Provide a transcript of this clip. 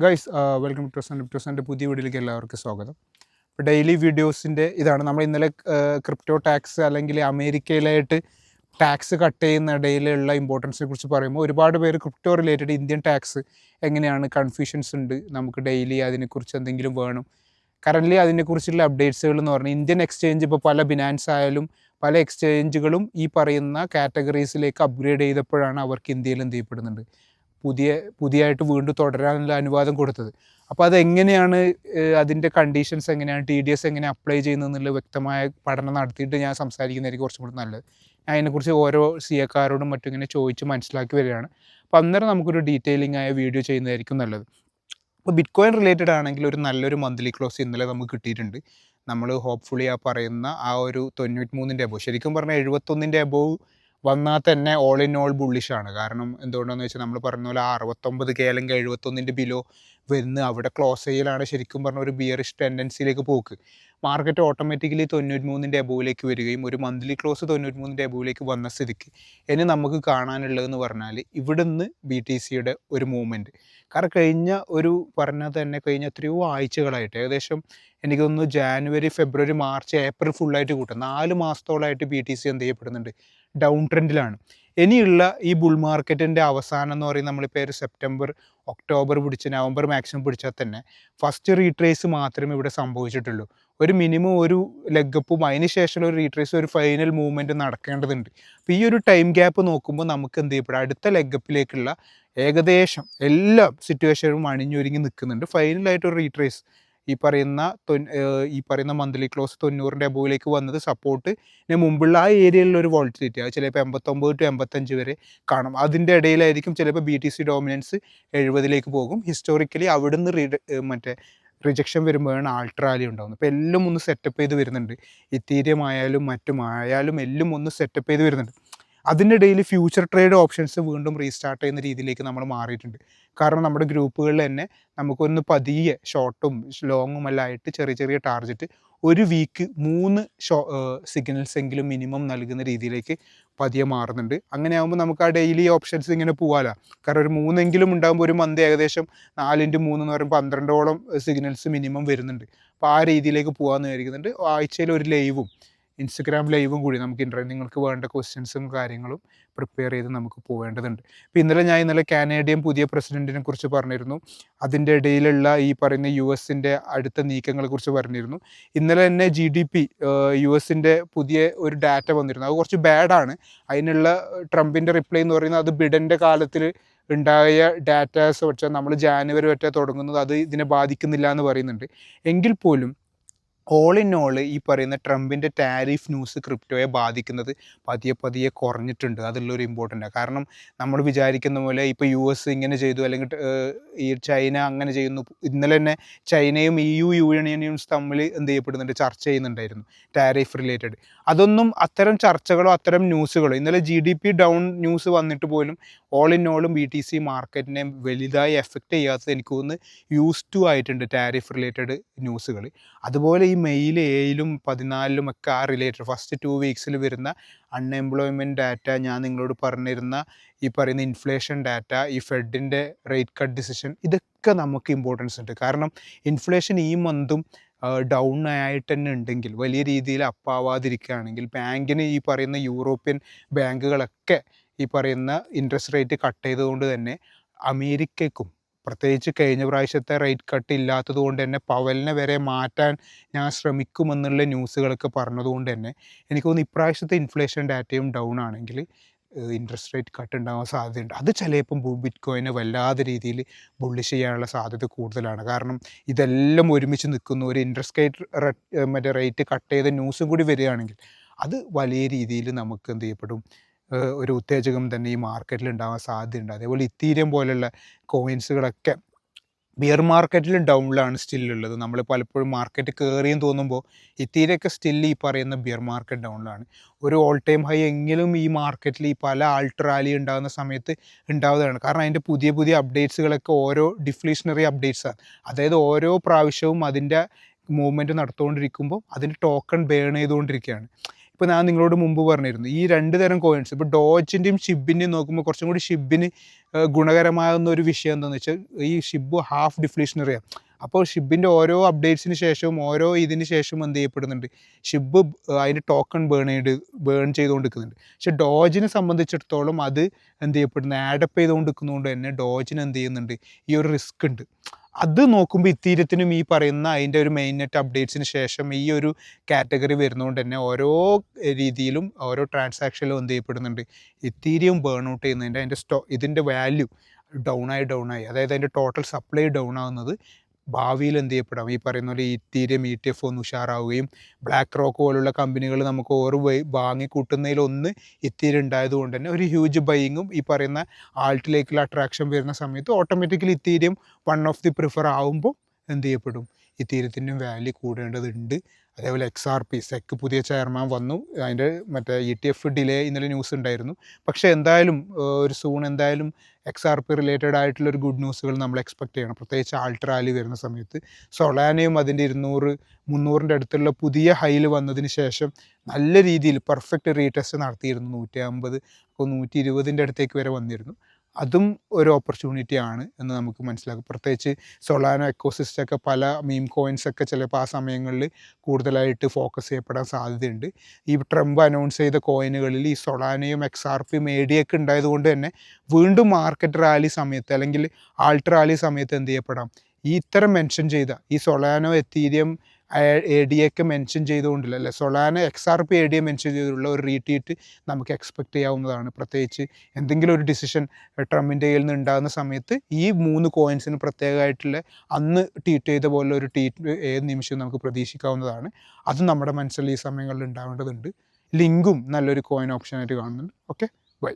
Guys welcome to trust പുതിയ വീഡിയോയിലേക്ക് എല്ലാവർക്കും സ്വാഗതം. ഇപ്പോൾ ഡെയിലി വീഡിയോസിൻ്റെ ഇതാണ് നമ്മൾ ഇന്നലെ ക്രിപ്റ്റോ ടാക്സ് അല്ലെങ്കിൽ അമേരിക്കയിലായിട്ട് ടാക്സ് കട്ട് ചെയ്യുന്ന ഇടയിലുള്ള ഇമ്പോർട്ടൻസിനെ കുറിച്ച് പറയുമ്പോൾ ഒരുപാട് പേര് ക്രിപ്റ്റോ റിലേറ്റഡ് ഇന്ത്യൻ ടാക്സ് എങ്ങനെയാണ് കൺഫ്യൂഷൻസ് ഉണ്ട്, നമുക്ക് ഡെയിലി അതിനെക്കുറിച്ച് എന്തെങ്കിലും വേണം. കറൻ്റ്ലി അതിനെക്കുറിച്ചുള്ള അപ്ഡേറ്റ്സുകൾ എന്ന് പറഞ്ഞാൽ ഇന്ത്യൻ എക്സ്ചേഞ്ച് ഇപ്പോൾ പല ബിനാൻസ് ആയാലും പല എക്സ്ചേഞ്ചുകളും ഈ പറയുന്ന കാറ്റഗറീസിലേക്ക് അപ്ഗ്രേഡ് ചെയ്തപ്പോഴാണ് അവർക്ക് ഇന്ത്യയിൽ എന്ത് ചെയ്യപ്പെടുന്നുണ്ട് പുതിയതായിട്ട് വീണ്ടും തുടരാനുള്ള അനുവാദം കൊടുത്തത്. അപ്പോൾ അതെങ്ങനെയാണ്, അതിൻ്റെ കണ്ടീഷൻസ് എങ്ങനെയാണ്, TDS എങ്ങനെ അപ്ലൈ ചെയ്യുന്നതെന്നുള്ള വ്യക്തമായ പഠനം നടത്തിയിട്ട് ഞാൻ സംസാരിക്കുന്നതായിരിക്കും കുറച്ചും കൂടി നല്ലത്. ഞാൻ അതിനെക്കുറിച്ച് ഓരോ CA-ക്കാരോടും മറ്റും ഇങ്ങനെ ചോദിച്ച് മനസ്സിലാക്കി വരികയാണ്. അപ്പോൾ അന്നേരം നമുക്കൊരു ഡീറ്റെയിലിംഗ് ആയ വീഡിയോ ചെയ്യുന്നതായിരിക്കും നല്ലത്. ഇപ്പോൾ ബിറ്റ്കോയിൻ റിലേറ്റഡ് ആണെങ്കിൽ ഒരു നല്ലൊരു മന്ത്ലി ക്ലോസ് ഇന്നലെ നമുക്ക് കിട്ടിയിട്ടുണ്ട്. നമ്മൾ ഹോപ്പ്ഫുള്ളി ആ പറയുന്ന ആ ഒരു 93ൻ്റെ അബോവ്, ശരിക്കും പറഞ്ഞാൽ 71ൻ്റെ അബോവ് വന്നാൽ തന്നെ ഓൾ ഇൻ ഓൾ ബുള്ളിഷാണ്. കാരണം എന്തുകൊണ്ടാണെന്ന് വെച്ചാൽ നമ്മൾ പറഞ്ഞ പോലെ 69K അല്ലെങ്കിൽ 71ൻ്റെ ബിലോ വരുന്ന അവിടെ ക്ലോസ് ചെയ്യലാണ് ശരിക്കും പറഞ്ഞ ഒരു ബിയറിഷ് ടെൻഡൻസിയിലേക്ക് പോക്ക്. മാർക്കറ്റ് ഓട്ടോമാറ്റിക്കലി 93ൻ്റെ അബോവിലേക്ക് വരികയും ഒരു മന്ത്ലി ക്ലോസ് 93ൻ്റെ അബോവിലേക്ക് വന്ന സ്ഥിതിക്ക് ഇനി നമുക്ക് കാണാനുള്ളതെന്ന് പറഞ്ഞാൽ ഇവിടുന്ന് BTCയുടെ ഒരു മൂവ്മെൻറ്റ്. കാരണം കഴിഞ്ഞ എത്രയോ ആഴ്ചകളായിട്ട്, ഏകദേശം എനിക്ക് തോന്നുന്നു ജാനുവരി, ഫെബ്രുവരി, മാർച്ച്, ഏപ്രിൽ ഫുള്ളായിട്ട് കൂട്ടാം 4 മാസത്തോളമായിട്ട് BTC എന്ത് ചെയ്യപ്പെടുന്നുണ്ട്, ഡൗൺ ട്രെൻഡിലാണ്. ഇനിയുള്ള ഈ ബുൾ മാർക്കറ്റിൻ്റെ അവസാനം എന്ന് പറയുന്നത് നമ്മളിപ്പോൾ ഒരു സെപ്റ്റംബർ, ഒക്ടോബർ പിടിച്ച് നവംബർ മാക്സിമം പിടിച്ചാൽ തന്നെ ഫസ്റ്റ് റീട്രേസ് മാത്രമേ ഇവിടെ സംഭവിച്ചിട്ടുള്ളൂ. ഒരു മിനിമം ഒരു ലെഗപ്പും അതിന് ശേഷമുള്ള ഒരു റീട്രേസ്, ഒരു ഫൈനൽ മൂവ്മെൻറ്റ് നടക്കേണ്ടതുണ്ട്. അപ്പോൾ ഈ ഒരു ടൈം ഗ്യാപ്പ് നോക്കുമ്പോൾ നമുക്ക് എന്ത് ചെയ്യപ്പെടും, അടുത്ത ലെഗപ്പിലേക്കുള്ള ഏകദേശം എല്ലാ സിറ്റുവേഷനും അണിഞ്ഞൊരുങ്ങി നിൽക്കുന്നുണ്ട്. ഫൈനലായിട്ടൊരു റീട്രേസ് ഈ പറയുന്ന മന്ത്ലി ക്ലോസ് 90ൻ്റെ അബോവിലേക്ക് വന്നത് സപ്പോർട്ടിന് മുമ്പുള്ള ആ ഏരിയയിലുള്ള ഒരു വോളറ്റിലിറ്റി, അത് ചിലപ്പോൾ 89 to 85 വരെ കാണും. അതിൻ്റെ ഇടയിലായിരിക്കും ചിലപ്പോൾ BTC ഡോമിനൻസ് 70ലേക്ക് പോകും. ഹിസ്റ്റോറിക്കലി അവിടുന്ന് റിജക്ഷൻ വരുമ്പോഴാണ് ആൾട്രാലി ഉണ്ടാകുന്നത്. അപ്പോൾ എല്ലാം ഒന്ന് സെറ്റപ്പ് ചെയ്ത് വരുന്നുണ്ട്. ഇത്തീരിയം ആയാലും മറ്റുമായാലും എല്ലാം ഒന്ന് സെറ്റപ്പ് ചെയ്ത് വരുന്നുണ്ട്. അതിൻ്റെ ഇടയിൽ ഫ്യൂച്ചർ ട്രേഡ് ഓപ്ഷൻസ് വീണ്ടും റീസ്റ്റാർട്ട് ചെയ്യുന്ന രീതിയിലേക്ക് നമ്മൾ മാറിയിട്ടുണ്ട്. കാരണം നമ്മുടെ ഗ്രൂപ്പുകളിൽ തന്നെ നമുക്കൊന്ന് പതിയെ ഷോർട്ടും ലോങ്ങും എല്ലാം ആയിട്ട് ചെറിയ ചെറിയ ടാർഗറ്റ് ഒരു വീക്ക് 3 സിഗ്നൽസ് എങ്കിലും മിനിമം നൽകുന്ന രീതിയിലേക്ക് പതിയെ മാറുന്നുണ്ട്. അങ്ങനെ ആകുമ്പോൾ നമുക്ക് ആ ഡെയിലി ഓപ്ഷൻസ് ഇങ്ങനെ പോകാമല്ലോ. കാരണം ഒരു 3 ഉണ്ടാകുമ്പോൾ ഒരു മന്ത് ഏകദേശം 4x3 എന്ന് പറയുമ്പോൾ 12ഓളം സിഗ്നൽസ് മിനിമം വരുന്നുണ്ട്. അപ്പോൾ ആ രീതിയിലേക്ക് പോകാമെന്ന് വിചാരിക്കുന്നുണ്ട്. ആഴ്ചയിൽ ഒരു ലൈവും ഇൻസ്റ്റഗ്രാം ലൈവും കൂടി നമുക്ക് നിങ്ങൾക്ക് വേണ്ട ക്വസ്റ്റ്യൻസും കാര്യങ്ങളും പ്രിപ്പയർ ചെയ്ത് നമുക്ക് പോവേണ്ടതുണ്ട്. ഇപ്പോൾ ഇന്നലെ കാനേഡിയൻ പുതിയ പ്രസിഡൻറ്റിനെ കുറിച്ച് പറഞ്ഞിരുന്നു. അതിൻ്റെ ഇടയിലുള്ള ഈ പറയുന്ന US-ൻ്റെ അടുത്ത നീക്കങ്ങളെക്കുറിച്ച് പറഞ്ഞിരുന്നു. ഇന്നലെ തന്നെ GDP US-ൻ്റെ പുതിയ ഒരു ഡാറ്റ വന്നിരുന്നു. അത് കുറച്ച് ബാഡാണ്. അതിനുള്ള ട്രംപിൻ്റെ റിപ്ലൈ എന്ന് പറയുന്നത് അത് ബിഡൻ്റെ കാലത്തിൽ ഉണ്ടായ ഡാറ്റാസ് വെച്ചാൽ നമ്മൾ ജാനുവരി വരെ തുടങ്ങുന്നത് അത് ഇതിനെ ബാധിക്കുന്നില്ല എന്ന് പറയുന്നുണ്ട്. എങ്കിൽ പോലും ഓൾ ഇൻ ഓൾ ഈ പറയുന്ന ട്രംപിൻ്റെ ടാരിഫ് ന്യൂസ് ക്രിപ്റ്റോയെ ബാധിക്കുന്നത് പതിയെ കുറഞ്ഞിട്ടുണ്ട്. അതുള്ളൊരു ഇമ്പോർട്ടൻ്റാണ്. കാരണം നമ്മൾ വിചാരിക്കുന്ന പോലെ ഇപ്പോൾ US ഇങ്ങനെ ചെയ്തു അല്ലെങ്കിൽ ഈ ചൈന അങ്ങനെ ചെയ്യുന്നു. ഇന്നലെ തന്നെ ചൈനയും EU യൂണിയനും തമ്മിൽ എന്ത് ചെയ്യപ്പെടുന്നുണ്ട്, ചർച്ച ചെയ്യുന്നുണ്ടായിരുന്നു ടാരിഫ് റിലേറ്റഡ്. അതൊന്നും അത്തരം ചർച്ചകളോ അത്തരം ന്യൂസുകളോ, ഇന്നലെ GDP ഡൗൺ ന്യൂസ് വന്നിട്ട് പോലും ഓൾ ഇൻ ഓളും BTC മാർക്കറ്റിനെ വലുതായി എഫക്റ്റ് ചെയ്യാത്തത് എനിക്ക് തോന്നുന്നു യൂസ് ടു ആയിട്ടുണ്ട് ടാരിഫ് റിലേറ്റഡ് ന്യൂസുകൾ. അതുപോലെ ഈ മെയിൽ 7ലും 14ലും ഒക്കെ ആ റിലേറ്റഡ് ഫസ്റ്റ് 2 വീക്സിൽ വരുന്ന അൺഎംപ്ലോയ്മെൻറ്റ് ഡാറ്റ, ഞാൻ നിങ്ങളോട് പറഞ്ഞിരുന്ന ഈ പറയുന്ന ഇൻഫ്ലേഷൻ ഡാറ്റ, ഈ ഫെഡിൻ്റെ റേറ്റ് കട്ട് ഡിസിഷൻ, ഇതൊക്കെ നമുക്ക് ഇമ്പോർട്ടൻസ് ഉണ്ട്. കാരണം ഇൻഫ്ലേഷൻ ഈ മന്തും ഡൗൺ ആയിട്ട് തന്നെ ഉണ്ടെങ്കിൽ, വലിയ രീതിയിൽ അപ്പാവാതിരിക്കുകയാണെങ്കിൽ ബാങ്കിന് ഈ പറയുന്ന യൂറോപ്യൻ ബാങ്കുകളൊക്കെ ഈ പറയുന്ന ഇൻട്രസ്റ്റ് റേറ്റ് കട്ട് ചെയ്തുകൊണ്ട് തന്നെ അമേരിക്കയ്ക്കും, പ്രത്യേകിച്ച് കഴിഞ്ഞ പ്രാവശ്യത്തെ റേറ്റ് കട്ട് ഇല്ലാത്തത് കൊണ്ട് തന്നെ പവലിനെ വരെ മാറ്റാൻ ഞാൻ ശ്രമിക്കുമെന്നുള്ള ന്യൂസുകളൊക്കെ പറഞ്ഞതുകൊണ്ട് തന്നെ എനിക്ക് തോന്നുന്നു ഇപ്രാവശ്യത്തെ ഇൻഫ്ലേഷൻ ഡാറ്റയും ഡൗൺ ആണെങ്കിൽ ഇൻട്രസ്റ്റ് റേറ്റ് കട്ട് ഉണ്ടാകാൻ സാധ്യതയുണ്ട്. അത് ചിലപ്പം ബിറ്റ്കോയിനെ വല്ലാതെ രീതിയിൽ ബുള്ളിഷ് ചെയ്യാനുള്ള സാധ്യത കൂടുതലാണ്. കാരണം ഇതെല്ലാം ഒരുമിച്ച് നിൽക്കുന്നു. ഒരു ഇൻട്രസ്റ്റ് റേറ്റ് കട്ട് ചെയ്ത ന്യൂസും കൂടി വരികയാണെങ്കിൽ അത് വലിയ രീതിയിൽ നമുക്ക് എന്ത് ചെയ്യപ്പെടും, ഒരു ഉത്തേജകം തന്നെ ഈ മാർക്കറ്റിൽ ഉണ്ടാകാൻ സാധ്യതയുണ്ട്. അതേപോലെ ഇത്തീരിയം പോലുള്ള കോയിൻസുകളൊക്കെ ബിയർ മാർക്കറ്റിൽ ഡൗണിലാണ് സ്റ്റില്ലുള്ളത്. നമ്മൾ പലപ്പോഴും മാർക്കറ്റ് കയറിയെന്ന് തോന്നുമ്പോൾ ഇത്തീരൊക്കെ സ്റ്റിൽ ഈ പറയുന്ന ബിയർ മാർക്കറ്റ് ഡൗണിലാണ്. ഒരു ഓൾ ടൈം ഹൈ എങ്കിലും ഈ മാർക്കറ്റിൽ ഈ പല ആൾട്രാലി ഉണ്ടാകുന്ന സമയത്ത് ഉണ്ടാവുന്നതാണ്. കാരണം അതിൻ്റെ പുതിയ അപ്ഡേറ്റ്സുകളൊക്കെ ഓരോ ഡിഫ്ലേഷണറി അപ്ഡേറ്റ്സാണ്. അതായത് ഓരോ പ്രാവശ്യവും അതിൻ്റെ മൂവ്മെൻറ്റ് നടത്തുകൊണ്ടിരിക്കുമ്പോൾ അതിൻ്റെ ടോക്കൺ ബേൺ ചെയ്തുകൊണ്ടിരിക്കുകയാണ്. ഇപ്പോൾ ഞാൻ നിങ്ങളോട് മുമ്പ് പറഞ്ഞിരുന്നു ഈ 2 തരം കോയിൻസ് ഇപ്പോൾ ഡോജിൻ്റെയും ഷിബിൻ്റെയും നോക്കുമ്പോൾ കുറച്ചും കൂടി ഷിബിന് ഗുണകരമാകുന്ന ഒരു വിഷയം എന്താണെന്ന് വെച്ചാൽ ഈ ഷിബ് ഹാഫ് ഡിഫ്ലേഷണറിയാണ്. അപ്പോൾ ഷിബിൻ്റെ ഓരോ അപ്ഡേറ്റ്സിന് ശേഷവും ഓരോ ഇതിന് ശേഷവും എന്ത് ചെയ്യപ്പെടുന്നുണ്ട്, ഷിബ് അതിൻ്റെ ടോക്കൺ ബേൺ ചെയ്തുകൊണ്ടിരിക്കുന്നുണ്ട്. പക്ഷേ ഡോജിനെ സംബന്ധിച്ചിടത്തോളം അത് എന്ത് ചെയ്യപ്പെടുന്നത്, ആഡപ്പ് ചെയ്തുകൊണ്ടിരിക്കുന്നതുകൊണ്ട് തന്നെ ഡോജിന് എന്ത് ചെയ്യുന്നുണ്ട്, ഈ ഒരു റിസ്ക് ഉണ്ട്. അത് നോക്കുമ്പോൾ ഇത്തീര്യത്തിനും ഈ പറയുന്ന അതിൻ്റെ ഒരു മെയിൻ നെറ്റ് അപ്ഡേറ്റ്സിന് ശേഷം ഈ ഒരു കാറ്റഗറി വരുന്നതുകൊണ്ട് തന്നെ ഓരോ രീതിയിലും ഓരോ ട്രാൻസാക്ഷനിലും എന്ത് ചെയ്യപ്പെടുന്നുണ്ട്, ഇത്തീരിയം ബേൺ ഔട്ട് ചെയ്യുന്നതിൻ്റെ അതിൻ്റെ ഇതിൻ്റെ വാല്യൂ ഡൗൺ ആയി അതായത് അതിൻ്റെ ടോട്ടൽ സപ്ലൈ ഡൗൺ ആവുന്നത് ഭാവിയിൽ എന്ത് ചെയ്യപ്പെടാം, ഈ പറയുന്ന പോലെ ഇത്തീരിയം ETF ഒന്ന് ഉഷാറാവുകയും ബ്ലാക്ക് റോക്ക് പോലുള്ള കമ്പനികൾ നമുക്ക് ഓരോ വാങ്ങി കൂട്ടുന്നതിലൊന്ന് ഇത്തീരിയം ഉണ്ടായതുകൊണ്ട് തന്നെ ഒരു ഹ്യൂജ് ബൈയിങ്ങും ഈ പറയുന്ന ആൾട്ടിലേക്കുള്ള അട്രാക്ഷൻ വരുന്ന സമയത്ത് ഓട്ടോമാറ്റിക്കലി ഇത്തീരിയം വൺ ഓഫ് ദി പ്രിഫർ ആവുമ്പോൾ എന്ത് ചെയ്യപ്പെടും, ഇത്തീര്യത്തിൻ്റെയും വാല്യൂ കൂടേണ്ടതുണ്ട്. അതേപോലെ XRP സെക്ക് പുതിയ ചെയർമാൻ വന്നു, അതിൻ്റെ മറ്റേ ETF ഡിലേ ഇന്നലെ ന്യൂസ് ഉണ്ടായിരുന്നു. പക്ഷേ എന്തായാലും ഒരു സൂൺ എന്തായാലും XRP റിലേറ്റഡ് ആയിട്ടുള്ള ഒരു ഗുഡ് ന്യൂസുകൾ നമ്മൾ എക്സ്പെക്ട് ചെയ്യണം, പ്രത്യേകിച്ച് ആൾട്ട് റാലി വരുന്ന സമയത്ത്. സൊളാനയും അതിൻ്റെ 200-300 അടുത്തുള്ള പുതിയ ഹൈയിൽ വന്നതിന് ശേഷം നല്ല രീതിയിൽ പെർഫെക്റ്റ് റീടെസ്റ്റ് നടത്തിയിരുന്നു. 150 അപ്പോൾ 120 അടുത്തേക്ക് വരെ വന്നിരുന്നു. അതും ഒരു ഓപ്പർച്യൂണിറ്റി ആണ് എന്ന് നമുക്ക് മനസ്സിലാക്കും. പ്രത്യേകിച്ച് സൊളാനോ എക്കോസിസ്റ്റമൊക്കെ പല മീം കോയിൻസൊക്കെ ചിലപ്പോൾ ആ സമയങ്ങളിൽ കൂടുതലായിട്ട് ഫോക്കസ് ചെയ്യപ്പെടാൻ സാധ്യതയുണ്ട്. ഈ ട്രംപ് അനൗൺസ് ചെയ്ത കോയിനുകളിൽ ഈ സൊളാനയും XRPയും ADA-ഒക്കെ ഉണ്ടായതുകൊണ്ട് തന്നെ വീണ്ടും മാർക്കറ്റ് റാലി സമയത്ത് അല്ലെങ്കിൽ ആൾട്ട് റാലി സമയത്ത് എന്ത് ചെയ്യപ്പെടാം, ഈ ഇത്തരം മെൻഷൻ ചെയ്ത ഈ സൊളാനോ എത്തീരിയം ADA-ഒക്കെ മെൻഷൻ ചെയ്തുകൊണ്ടില്ല അല്ലേ, സൊളാനോ XRP ADA മെൻഷൻ ചെയ്തിട്ടുള്ള ഒരു റീട്വീറ്റ് നമുക്ക് എക്സ്പെക്റ്റ് ചെയ്യാവുന്നതാണ്. പ്രത്യേകിച്ച് എന്തെങ്കിലും ഒരു ഡിസിഷൻ ട്രംപിൻ്റെ കയ്യിൽ നിന്ന് ഉണ്ടാകുന്ന സമയത്ത് ഈ 3 കോയിൻസിന് പ്രത്യേകമായിട്ടുള്ള അന്ന് ട്വീറ്റ് ചെയ്ത പോലെ ഒരു ട്വീറ്റ് ഏത് നിമിഷവും നമുക്ക് പ്രതീക്ഷിക്കാവുന്നതാണ്. അതും നമ്മുടെ മനസ്സിൽ ഈ സമയങ്ങളിൽ ഉണ്ടാവേണ്ടതുണ്ട്. ലിങ്കും നല്ലൊരു കോയിൻ ഓപ്ഷനായിട്ട് കാണുന്നുണ്ട്. Okay, by.